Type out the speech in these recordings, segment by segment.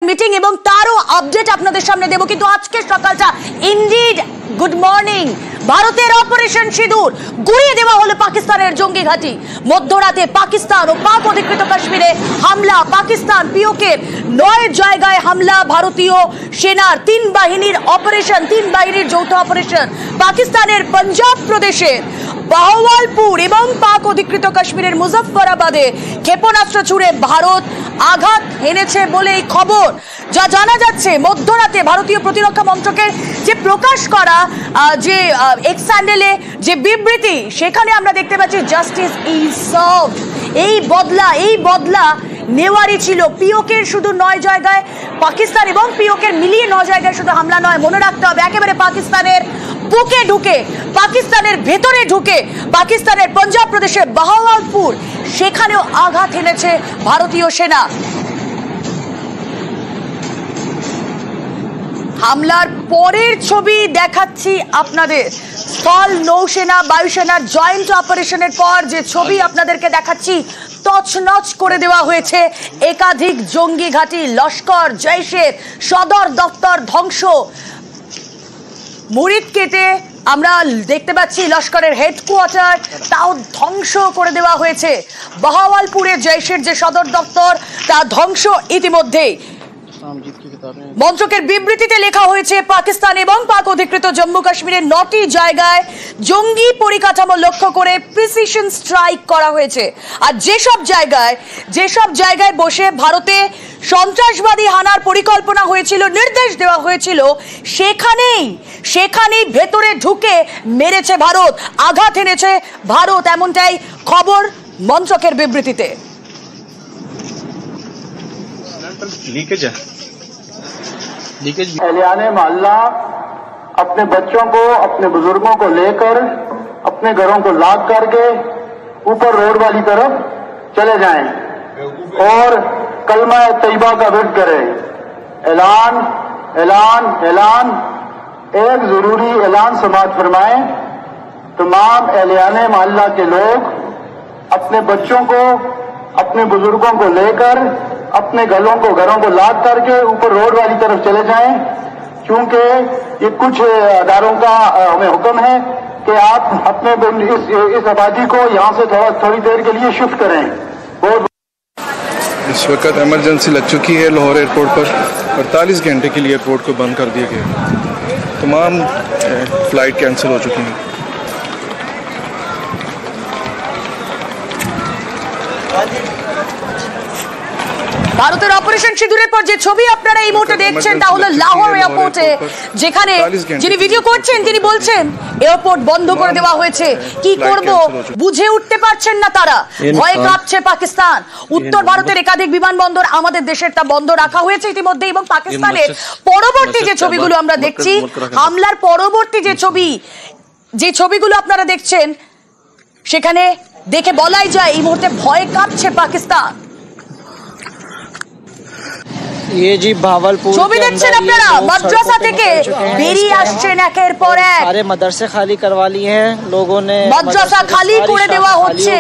Meeting এবং তারও update আপনাদের সামনে দেব। কিন্তু আজকের সকালটা ইনডিড গুড মর্নিং। ভারতের অপারেশন সিঁদুর গুড়িয়ে দেওয়া হলো পাকিস্তানের জঙ্গি ঘাঁটি। মধ্যরাতে পাকিস্তান ও পাক অধিকৃত কাশ্মীরে হামলা। পাকিস্তান পিওকে 9 জায়গায় হামলা। ভারতীয় সেনার 3 বাহিনীর অপারেশন, 3 বাহিনীর যৌথ অপারেশন। পাকিস্তানের পাঞ্জাব প্রদেশের বাহওয়ালপুর এবং পাক অধিকৃত কাশ্মীরের মুজফফরাবাদে ক্ষেপণাস্ত্র ছুড়ে ভারত আঘাত এনেছে বলে এই খবর। যা জানা যাচ্ছে, মধ্যরাতে ভারতীয় প্রতিরক্ষা মন্ত্রকের যে প্রকাশ করা যে এক্স হ্যান্ডেলে যে বিবৃতি, সেখানে আমরা দেখতে পাচ্ছি জাস্টিস ইজ সার্ভড। এই বদলা নেওয়ারই ছিল। পিওকের শুধু 9 জায়গায়, পাকিস্তান এবং পিওকের মিলিয়ে 9 জায়গায় শুধু হামলা নয়, মনে রাখতে হবে একেবারে পাকিস্তানের বুকে ঢুকে, পাকিস্তানের ভেতরে ঢুকে, পাকিস্তানের পাঞ্জাব প্রদেশের বাহওয়ালপুর, সেখানেও আঘাত এনেছে ভারতীয় সেনা। হামলার পরের ছবি দেখাচ্ছি আপনাদের। স্থল, নৌসেনা, বায়ুসেনার জয়েন্ট অপারেশনের পর যে ছবি আপনাদেরকে দেখাচ্ছি, তছনছ করে দেওয়া হয়েছে একাধিক জঙ্গি ঘাঁটি। লস্কর জৈশের সদর দপ্তর ধ্বংস। মুরিদ কেটে আমরা দেখতে পাচ্ছি লস্করের হেডকোয়ার্টার, তাও ধ্বংস করে দেওয়া হয়েছে। বাহওয়ালপুরে জৈশের যে সদর দপ্তর, তা ধ্বংস ইতিমধ্যেই। মন্ত্রকের বিবৃতিতে লেখা হয়েছে, পাকিস্তান এবং পাক অধিকৃত জম্মু কাশ্মীরের 9টি জায়গায় জঙ্গি পরিকাঠামো লক্ষ্য করে প্রিসিশন স্ট্রাইক করা হয়েছে। আর যেসব জায়গায় বসে ভারতে সন্ত্রাসবাদী হানার পরিকল্পনা হয়েছিল, নির্দেশ দেওয়া হয়েছিল, সেখানেই ভেতরে ঢুকে মেরেছে ভারত, আঘাত এনেছে ভারত, এমনটাই খবর মন্ত্রকের বিবৃতিতে। एहलियाने मोहल्ला अपने बच्चों को, अपने बुजुर्गों को लेकर अपने घरों को लॉक करके ऊपर रोड वाली तरफ चले जाएं और कलमा तैयबा का विर्द करें। ऐलान ऐलान ऐलान एक जरूरी ऐलान समाअत फरमाएं। तमाम एहलियाने मोहल्ला के लोग अपने बच्चों को, अपने बुजुर्गों को लेकर अपने घरों को लॉक करके ऊपर रोड वाली तरफ चले जाएं, क्योंकि ये कुछ अदारों का हमें हुक्म है कि आप अपने इस आबादी को यहाँ से थोड़ी देर के लिए शिफ्ट करें। इस वक्त इमरजेंसी लग चुकी है लाहौर एयरपोर्ट पर। 48 घंटे के लिए एयरपोर्ट को बंद कर दिया गया। तमाम फ्लाइट कैंसिल हो चुकी हैं। ভারতের অপারেশন সিঁদুরের পর যে ছবি আপনারা এই মুহূর্তে দেখছেন, তা হলো লাহোর এয়ারপোর্টে, যেখানে যিনি ভিডিও করছেন তিনি বলছেন এয়ারপোর্ট বন্ধ করে দেওয়া হয়েছে। কি করব বুঝে উঠতে পারছেন না তারা, ভয়ে কাঁপছে পাকিস্তান। উত্তর ভারতের একাধিক বিমানবন্দর আমাদের দেশের তা বন্ধ রাখা হয়েছে ইতিমধ্যে। এবং পাকিস্তানের পরবর্তী যে ছবিগুলো আমরা দেখছি, হামলার পরবর্তী যে ছবিগুলো আপনারা দেখছেন, সেখানে দেখে বলাই যায় এই মুহূর্তে ভয়ে কাঁপছে পাকিস্তান। ये जी भावलपुर ছবি দেখছেন আপনারা, মাদ্রাসা থেকে বেরিয়ে আসছেন একের পর এক। सारे मदरसे खाली करवा लिए हैं लोगों ने, মাদ্রাসা খালি করে দেওয়া হচ্ছে।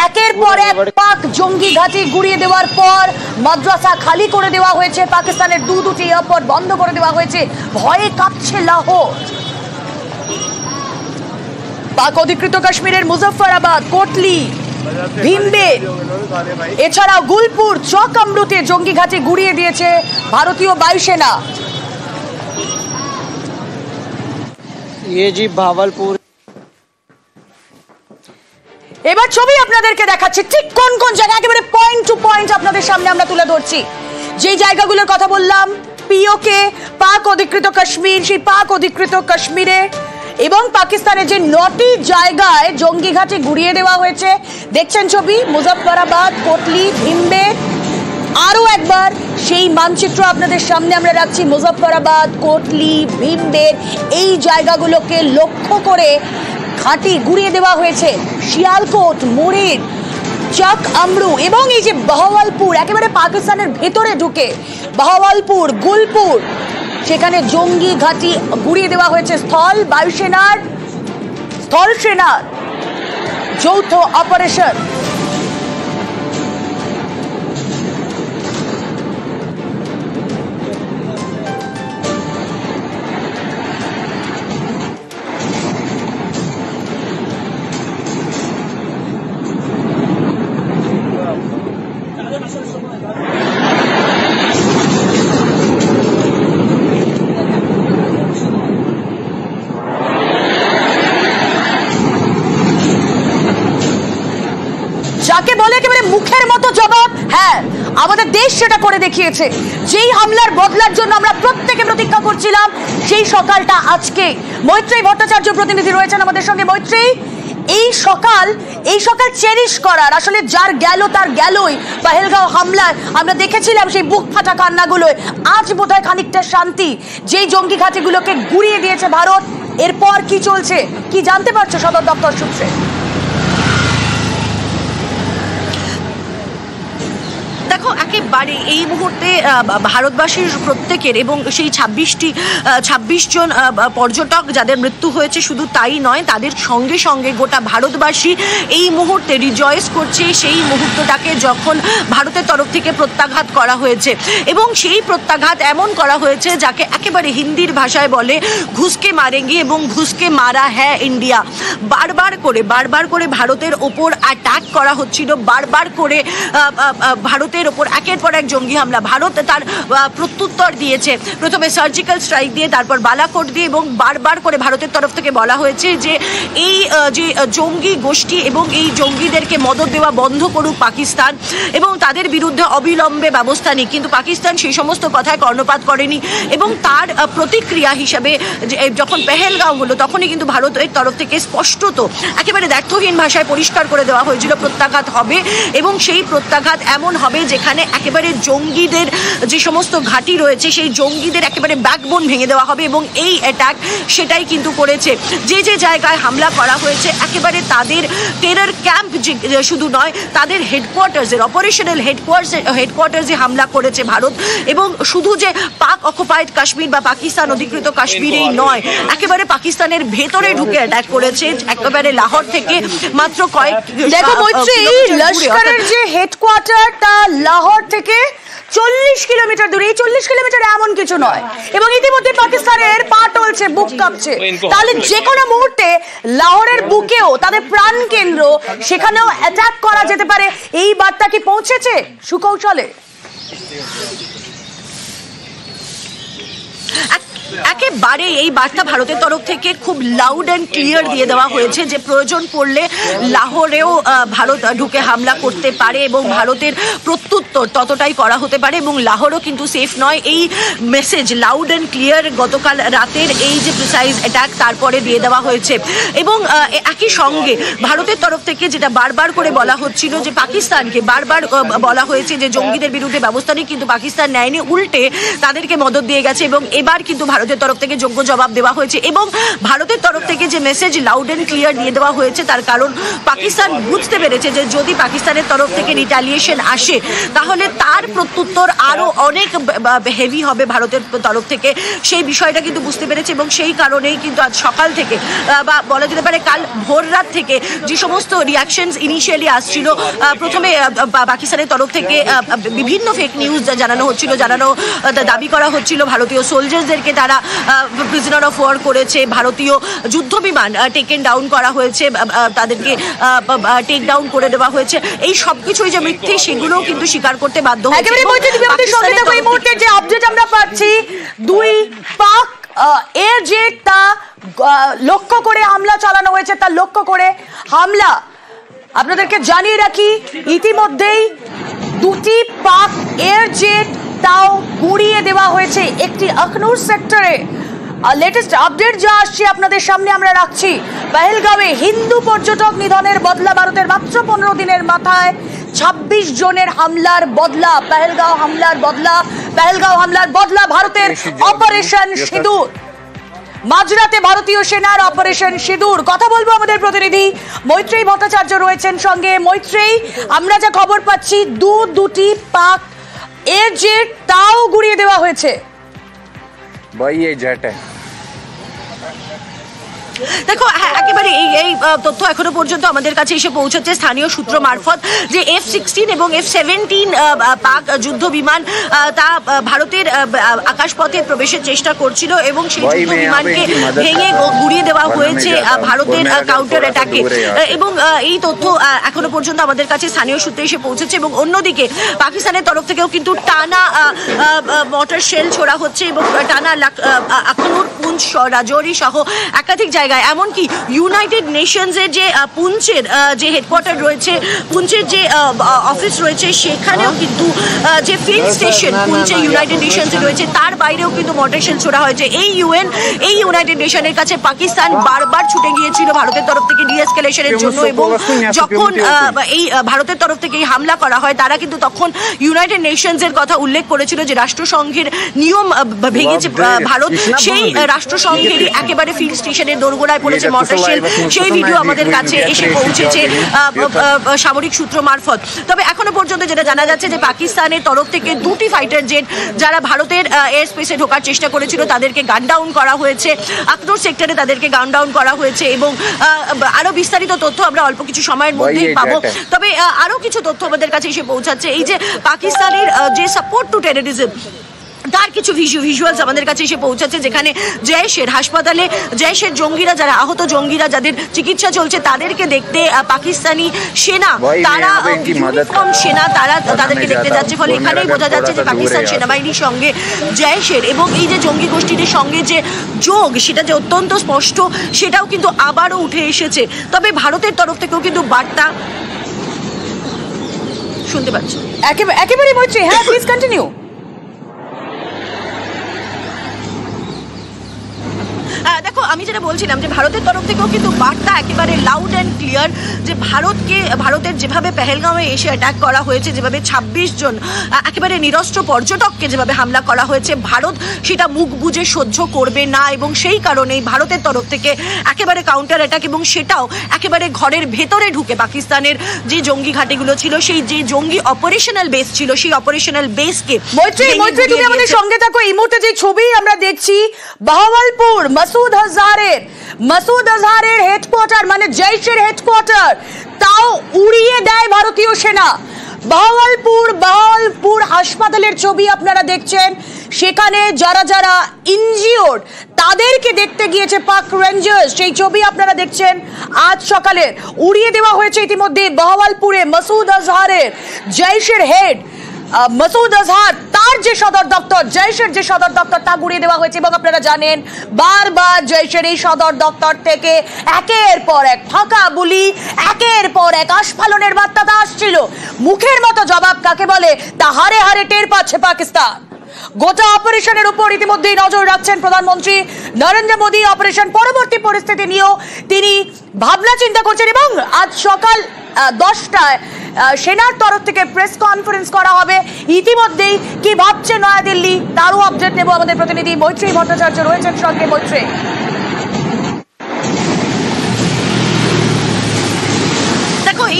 একের পর এক পাক জঙ্গি ঘাঁটি গুড়িয়ে দেওয়ার পর মাদ্রাসা খালি করে দেওয়া হয়েছে। পাকিস্তানের দুটি এয়ারপোর্ট বন্ধ করে দেওয়া হয়েছে। ভয়ে কাঁপছে লাহোর। পাক অধিকৃত কাশ্মীরের মুজফফরাবাদ, কোটলি, ভীমবের, এছাড়াও গুলপুর, চক আমরুতে জঙ্গি ঘাঁটি গুড়িয়ে দিয়েছে ভারতীয় বায়ুসেনা। ये जी भावलपुर। এবার ছবি আপনাদেরকে দেখাচ্ছি, ঠিক কোন কোন জায়গা, একেবারে পয়েন্ট টু পয়েন্ট আপনাদের সামনে আমরা তুলে ধরছি। যেই জায়গাগুলোর কথা বললাম, পিওকে, পাক অধিকৃত কাশ্মীর, সেই পাক অধিকৃত কাশ্মীরে এবং পাকিস্তানের যে 9টি জায়গায় জঙ্গি ঘাঁটি গুড়িয়ে দেওয়া হয়েছে, দেখছেন ছবি, মুজফফরাবাদ, কোটলি, ভীমবের। আরো একবার সেই মানচিত্র আপনাদের সামনে আমরা রাখছি। মুজফফরাবাদ, কোটলি, ভীমবের, এই জায়গাগুলোকে লক্ষ্য করে ঘাঁটি গুড়িয়ে দেওয়া হয়েছে। শিয়ালকোট, মুরিদ, চক আমরু এবং এই যে বাহওয়ালপুর, একেবারে পাকিস্তানের ভেতরে ঢুকে বাহওয়ালপুর, গুলপুর, সেখানে জঙ্গি ঘাঁটি গুড়িয়ে দেওয়া হয়েছে। স্থল সেনার যৌথ অপারেশন। দেশ সেটা করে দেখিয়েছে। যেই হামলার বদলার জন্য আমরা প্রত্যেকে প্রতীক্ষা করছিলাম, সেই সকালটা আজকে। মৈত্রেয়ী ভট্টাচার্য প্রতিনিধি রয়েছেন আমাদের সঙ্গে। মৈত্রেয়ী, এই সকাল চেরিশ করার, আসলে যার গেল তার গেলই। পহেলগাঁও হামলায় আমরা দেখেছিলাম সেই বুক ফাটা কান্নাগুলোয়। আজ বোধহয় খানিকটা শান্তি, যেই জঙ্গি ঘাঁটিগুলোকে গুড়িয়ে দিয়েছে ভারত। এরপর কি চলছে, কি জানতে পারছো সদর দপ্তর সূত্রে? দেখো, একেবারে এই মুহূর্তে ভারতবাসীর প্রত্যেকের এবং সেই ২৬ জন পর্যটক যাদের মৃত্যু হয়েছে, শুধু তাই নয়, তাদের সঙ্গে সঙ্গে গোটা ভারতবাসী এই মুহূর্তে রিজয়েস করছে সেই মুহূর্তটাকে যখন ভারতের তরফ থেকে প্রত্যাঘাত করা হয়েছে। এবং সেই প্রত্যাঘাত এমন করা হয়েছে যাকে একেবারে হিন্দির ভাষায় বলে ঘুষকে মারেঙ্গে এবং ঘুষকে মারা হ্যাঁ ইন্ডিয়া। বারবার করে ভারতের ওপর অ্যাটাক করা হচ্ছিল, বারবার করে ভারতের ওপর একের পর এক জঙ্গি হামলা। ভারত তার প্রত্যুত্তর দিয়েছে, প্রথমে সার্জিক্যাল স্ট্রাইক দিয়ে, তারপর বালাকোট দিয়ে, এবং বারবার করে ভারতের তরফ থেকে বলা হয়েছে যে এই যে জঙ্গি গোষ্ঠী এবং এই জঙ্গিদেরকে মদত দেওয়া বন্ধ করুক পাকিস্তান এবং তাদের বিরুদ্ধে অবিলম্বে ব্যবস্থা নিক। কিন্তু পাকিস্তান সেই সমস্ত কথায় কর্ণপাত করেনি এবং তার প্রতিক্রিয়া হিসাবে যখন পেহেলগাঁও হলো তখনই কিন্তু ভারতের তরফ থেকে স্পষ্টত একেবারে দ্ব্যর্থহীন ভাষায় পরিষ্কার করে দেওয়া হয়েছিল প্রত্যাঘাত হবে, এবং সেই প্রত্যাঘাত এমন হবে যেখানে একেবারে জঙ্গিদের যে সমস্ত ঘাঁটি রয়েছে সেই জঙ্গিদের একেবারে ব্যাকবোন ভেঙে দেওয়া হবে। এবং এই অ্যাটাক সেটাই কিন্তু করেছে। যে জায়গায় হামলা করা হয়েছে একেবারে তাদের টেরর ক্যাম্প শুধু নয়, তাদের হেডকোয়ার্টার্সের অপারেশনাল হেডকোয়ার্টার্সে হামলা করেছে ভারত। এবং শুধু যে পাক অকুপাইড কাশ্মীর বা পাকিস্তান অধিকৃত কাশ্মীরেই নয়, একেবারে পাকিস্তানের ভেতরে ঢুকে অ্যাটাক করেছে, একেবারে লাহোর থেকে মাত্র কয়েক। দেখো মৈত্রেয়ী, লস্করের যে হেডকোয়ার্টার তা লাহোর থেকে 40 কিলোমিটার দূরে। এই 40 কিলোমিটার এমন কিছু নয়, এবং ইতিমধ্যে পাকিস্তানের পা টলছে, বুক কাঁপছে। তাহলে যে কোনো মুহূর্তে লাহোরের বুকেও তাদের প্রাণ কেন্দ্র, সেখানেও অ্যাটাক করা যেতে পারে। এই বার্তা কি পৌঁছেছে সুকৌশলে? একেবারে এই বার্তা ভারতের তরফ থেকে খুব লাউড অ্যান্ড ক্লিয়ার দিয়ে দেওয়া হয়েছে যে প্রয়োজন পড়লে লাহোরেও ভারত ঢুকে হামলা করতে পারে এবং ভারতের প্রত্যুত্তর ততটাই করা হতে পারে, এবং লাহোরও কিন্তু সেফ নয়। এই মেসেজ লাউড অ্যান্ড ক্লিয়ার গতকাল রাতের এই যে প্রিসাইজ অ্যাটাক তারপরে দিয়ে দেওয়া হয়েছে। এবং একই সঙ্গে ভারতের তরফ থেকে যেটা বারবার করে বলা হচ্ছিল যে পাকিস্তানকে বারবার বলা হয়েছে যে জঙ্গিদের বিরুদ্ধে ব্যবস্থা নিই, কিন্তু পাকিস্তান নেয়নি, উল্টে তাদেরকে মদত দিয়ে গেছে। এবং এবার কিন্তু ভারতের তরফ থেকে যোগ্য জবাব দেওয়া হয়েছে। এবং ভারতের তরফ থেকে যে মেসেজ লাউড অ্যান্ড ক্লিয়ার দিয়ে দেওয়া হয়েছে তার কারণ পাকিস্তান বুঝতে পেরেছে যে যদি পাকিস্তানের তরফ থেকে রিটালিয়েশন আসে তাহলে তার প্রত্যুত্তর আরো অনেক হেভি হবে ভারতের তরফ থেকে, সেই বিষয়টা কিন্তু বুঝতে পেরেছে। এবং সেই কারণেই কিন্তু আজ সকাল থেকে বা বলা যেতে পারে কাল ভোর রাত থেকে যে সমস্ত রিয়াকশনস ইনিশিয়ালি আসছিল, প্রথমে পাকিস্তানের তরফ থেকে বিভিন্ন ফেক নিউজ জানানো হচ্ছিল, দাবি করা হচ্ছিল ভারতীয় সোলজার্সদেরকে তারা প্রিজনার অফ ওয়ার করেছে, ভারতীয় যুদ্ধ বিমান টেকেন ডাউন করা হয়েছে, তাদেরকে টেক ডাউন করে দেওয়া হয়েছে। এই সবকিছুই যে মিথ্যে সেগুলোও কিন্তু স্বীকার করতে বাধ্য হয়েছে। এই মুহূর্তে যে আপডেট আমরা পাচ্ছি, 2 পাক এয়ার জেট তা লক্ষ্য করে হামলা চালানো হয়েছে, তা লক্ষ্য করে হামলা। আপনাদেরকে জানিয়ে রাখি ইতিমধ্যেই 2টি পাক এয়ার জেট তাও গুড়িয়ে দেওয়া হয়েছে। একটি আখনুর সেক্টরে লেটেস্ট আপডেট যা আসছে আপনাদের সামনে আমরা রাখছি। পেহেলগাঁওয়ে হিন্দু পর্যটক নিধনের বদলা ভারতের মাত্র 15 দিনের মাথায় 26 জনের হামলার বদলা। পেহেলগাঁও হামলার বদলা ভারতের অপারেশন সিঁদুর। মাঝরাতে ভারতীয় সেনার অপারেশন সিঁদুর। কথা বলবো আমাদের প্রতিনিধি মৈত্রেয়ী ভট্টাচার্য রয়েছেন সঙ্গে। মৈত্রেয়ী, আমরা যা খবর পাচ্ছি দুটি পাক এয়ার জেট তাও গুড়িয়ে দেওয়া হয়েছে। भाई ये जेट है। দেখো, একেবারে এই তথ্য এখনো পর্যন্ত আমাদের কাছে এসে পৌঁছেছে স্থানীয় সূত্র মারফত যে F-16 এবং F-17 পাক যুদ্ধ বিমান তা ভারতের আকাশপথে প্রবেশের চেষ্টা করছিল এবং সেই যুদ্ধ বিমানকে ভেঙে গুড়িয়ে দেওয়া হয়েছে ভারতের কাউন্টার অ্যাটাকে। এবং এই তথ্য এখনো পর্যন্ত আমাদের কাছে স্থানীয় সূত্রে এসে পৌঁছেছে। এবং অন্যদিকে পাকিস্তানের তরফ থেকেও কিন্তু টানা মর্টার শেল ছোড়া হচ্ছে এবং টানা আখনুর পুঞ্চ পুঞ্চ রাজৌরি সহ একাধিক জায়গায়, এমনকি ইউনাইটেড নেশনসের যে পুঞ্চের যে হেডকোয়ার্টার রয়েছে, পুঞ্চের যে অফিস রয়েছে, সেখানেও কিন্তু যে ফিল্ড স্টেশন পুঞ্চে ইউনাইটেড নেশনসে রয়েছে, তার বাইরেও কিন্তু মর্টার শেল ছোড়া হয়েছে। এই ইউনাইটেড নেশনের কাছে পাকিস্তান বারবার ছুটে গিয়েছিল ভারতের তরফ থেকে ডিএসকেলেশনের জন্য, এবং যখন এই ভারতের তরফ থেকে এই হামলা করা হয়, তারা কিন্তু তখন ইউনাইটেড নেশনসের কথা উল্লেখ করেছিল যে রাষ্ট্রসংঘের নিয়ম ভেঙেছে ভারত, সেই রাষ্ট্রসংঘেরই একেবারে ফিল্ড স্টেশনের দোরগোড়ায় পড়েছে মর্টার শেল। সেই ভিডিও আমাদের কাছে এসে পৌঁছেছে সামরিক সূত্র মারফত। তবে এখনো পর্যন্ত যেটা জানা যাচ্ছে যে পাকিস্তানের তরফ থেকে 2টি ফাইটার জেট যারা ভারতের এয়ার স্পেসে ঢোকার চেষ্টা করেছিল তাদেরকে গান ডাউন করা হয়েছে, আখনোর সেক্টরে তাদেরকে গান ডাউন করা হয়েছে, এবং আরো বিস্তারিত তথ্য আমরা অল্প কিছু সময়ের মধ্যেই পাবো। তবে আরো কিছু তথ্য আমাদের কাছে এসে পৌঁছাচ্ছে, এই যে পাকিস্তানের যে সাপোর্ট টু টেররিজম, তার কিছু ভিজুয়ালস আমাদের কাছে এসে পৌঁছাচ্ছে, যেখানে জৈশের হাসপাতালে জৈশের জঙ্গিরা, যারা আহত জঙ্গিরা যাদের চিকিৎসা চলছে, তাদেরকে দেখতে পাকিস্তানি সেনা, তারা ইউনিফর্ম সেনা, তারা তাদেরকে দেখতে যাচ্ছে। ফলে এখানেই বোঝা যাচ্ছে যে পাকিস্তান সেনাবাহিনীর সঙ্গে জৈশের এবং এই যে জঙ্গি গোষ্ঠীদের সঙ্গে যে যোগ, সেটা যে অত্যন্ত স্পষ্ট, সেটাও কিন্তু আবারও উঠে এসেছে। তবে ভারতের তরফ থেকেও কিন্তু বার্তা শুনতে পাচ্ছি। একেবারে মৈত্রী, হ্যাঁ প্লিজ কন্টিনিউ। দেখো, আমি যেটা বলছিলাম যে ভারতের তরফ থেকেও কিন্তু বার্তা একেবারে লাউড অ্যান্ড ক্লিয়ার, যে ভারতের যেভাবে পেহেলগাঁওয়ে এসে অ্যাটাক করা হয়েছে, যেভাবে 26 জন একেবারে নিরস্ত্র পর্যটককে যেভাবে হামলা করা হয়েছে, ভারত সেটা মুখ বুজে সহ্য করবে না, এবং সেই কারণেই ভারতের তরফ থেকে একেবারে কাউন্টার অ্যাটাক, এবং সেটাও একেবারে ঘরের ভেতরে ঢুকে পাকিস্তানের যে জঙ্গি ঘাঁটিগুলো ছিল, সেই যে জঙ্গি অপারেশনাল বেস ছিল, সেই অপারেশনাল বেসকে। মৈত্রী, তুমি আমাদের সঙ্গে থাকো। এই মুহূর্তে যে ছবি আমরা দেখছি, বাহাওয়ালপুর মাসুদ আজহারের হেডকোয়ার্টার, মানে জৈশের হেডকোয়ার্টার, তাও উড়িয়ে দেয় ভারতীয় সেনা। বাহাওয়ালপুর হাসপাতালের ছবি আপনারা দেখছেন, সেখানে যারা ইনজিওর্ড তাদেরকে দেখতে গিয়েছে পাক রেঞ্জার্স, সেই ছবি আপনারা দেখছেন। আজ সকালে উড়িয়ে দেওয়া হয়েছে ইতিমধ্যে বাহাওয়ালপুরে মাসুদ আজহারের, জৈশের হেড মাসুদ আজহার, তার যে সদর দপ্তর, জৈশের যে সদর দপ্তর, তা গুড়িয়ে দেওয়া হয়েছে। এবং আপনারা জানেন বারবার জৈশের এই সদর দপ্তর থেকে একের পর এক ফাঁকা বুলি, একের পর এক আস্ফালনের বার্তা আসছিল। মুখের মতো জবাব কাকে বলে তা হারে হারে টের পাচ্ছে পাকিস্তান। গোটা অপারেশনের উপর ইতিমধ্যেই নজর রাখছেন প্রধানমন্ত্রী নরেন্দ্র মোদী। অপারেশন পরবর্তী পরিস্থিতি নিয়েও তিনি ভাবনা চিন্তা করছেন, এবং আজ সকাল 10টায় সেনার তরফ থেকে প্রেস কনফারেন্স করা হবে। ইতিমধ্যেই কি ভাবছে নয়াদিল্লি, তারও আপডেট নেব। আমাদের প্রতিনিধি মৈত্রী ভট্টাচার্য রয়েছেন সঙ্গে। মৈত্রী,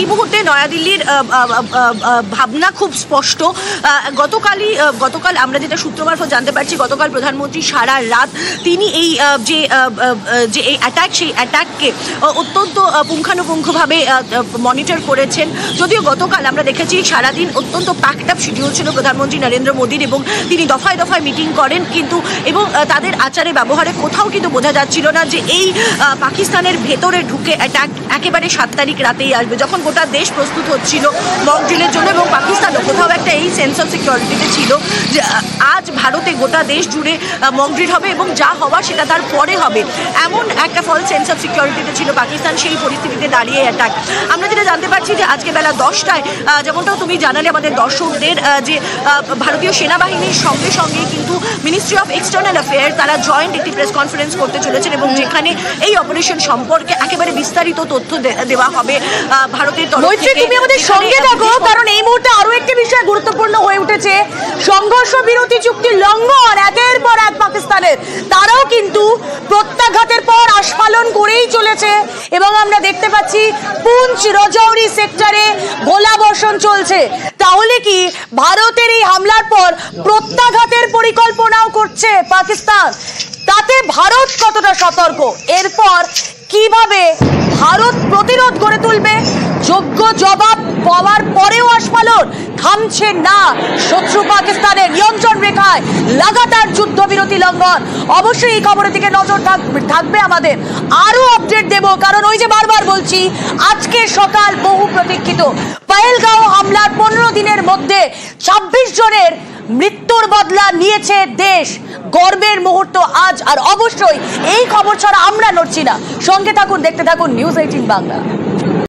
এই মুহূর্তে নয়াদিল্লির ভাবনা খুব স্পষ্ট। গতকাল আমরা যেটা সূত্র মারফত জানতে পারছি, গতকাল প্রধানমন্ত্রী সারা রাত তিনি এই যে এই অ্যাটাক, সেই অ্যাটাককে অত্যন্ত পুঙ্খানুপুঙ্খভাবে মনিটর করেছেন। যদিও গতকাল আমরা দেখেছি সারাদিন অত্যন্ত প্যাকড আপ শিডিউল ছিল প্রধানমন্ত্রী নরেন্দ্র মোদীর, এবং তিনি দফায় দফায় মিটিং করেন, কিন্তু এবং তাদের আচারে ব্যবহারে কোথাও কিন্তু বোঝা যাচ্ছিল না যে এই পাকিস্তানের ভেতরে ঢুকে অ্যাটাক একেবারে 7 তারিখ রাতেই আসবে, যখন গোটা দেশ প্রস্তুত হচ্ছিল মক ড্রিলের জন্য। এবং পাকিস্তানও কোথাও একটা এই সেন্স অফ সিকিউরিটিতে ছিল যে আজ ভারতে গোটা দেশ জুড়ে মক ড্রিল হবে, এবং যা হওয়ার সেটা তার পরে হবে, এমন একটা ফল সেন্স অফ সিকিউরিটিতে ছিল পাকিস্তান। সেই পরিস্থিতিতে দাঁড়িয়ে অ্যাটাক। আমরা যেটা জানতে পারছি যে আজকে বেলা 10টায়, যেমনটাও তুমি জানালে আমাদের দর্শকদের, যে ভারতীয় সেনাবাহিনীর সঙ্গে সঙ্গে কিন্তু মিনিস্ট্রি অফ এক্সটার্নাল অ্যাফেয়ার্স তারা জয়েন্ট একটি প্রেস কনফারেন্স করতে চলেছেন, এবং যেখানে এই অপারেশন সম্পর্কে একেবারে বিস্তারিত তথ্য দেওয়া হবে ভারতের তরফ থেকে। তুমি আমাদের সঙ্গে থাকো, কারণ এই মুহূর্তে আরো একটি বিষয় গুরুত্বপূর্ণ হয়ে উঠেছে, সংঘর্ষ বিরতি চুক্তি লঙ্ঘন একের পর এক পাকিস্তানের, তারাও কিন্তু প্রত্যাঘাতের পর আস্ফালন করেই চলেছে। এবং আমরা দেখতে পাচ্ছি পুঞ্চ রাজৌরি সেক্টরে গোলাবর্ষণ চলছে। তাহলে কি ভারতের এই হামলার পর প্রত্যাঘাতের পরিকল্পনাও করছে পাকিস্তান? তাতে ভারত কতটা সতর্ক? এরপর কিভাবে ভারত প্রতিরোধ গড়ে তুলবে? যোগ্য জবাব পাওয়ার পরেও আস্ফালন থামছে না শত্রু পাকিস্তানের নিয়ন্ত্রণ রেখায় লাগাতার যুদ্ধবিরতি লঙ্ঘন। অবশ্যই এই খবরের দিকে নজর থাকবে আমাদের, আরো আপডেট দেব, কারণ ওই যে বারবার বলছি, আজকে সকাল বহু প্রতীক্ষিত পেহেলগাঁও হামলার 15 দিনের মধ্যে 26 জনের মৃত্যুর বদলা নিয়েছে দেশ। গর্বের মুহূর্ত আজ, আর অবশ্যই এই খবর ছাড়া আমরা নড়ছি না। সঙ্গে থাকুন, দেখতে থাকুন নিউজ 18 বাংলা।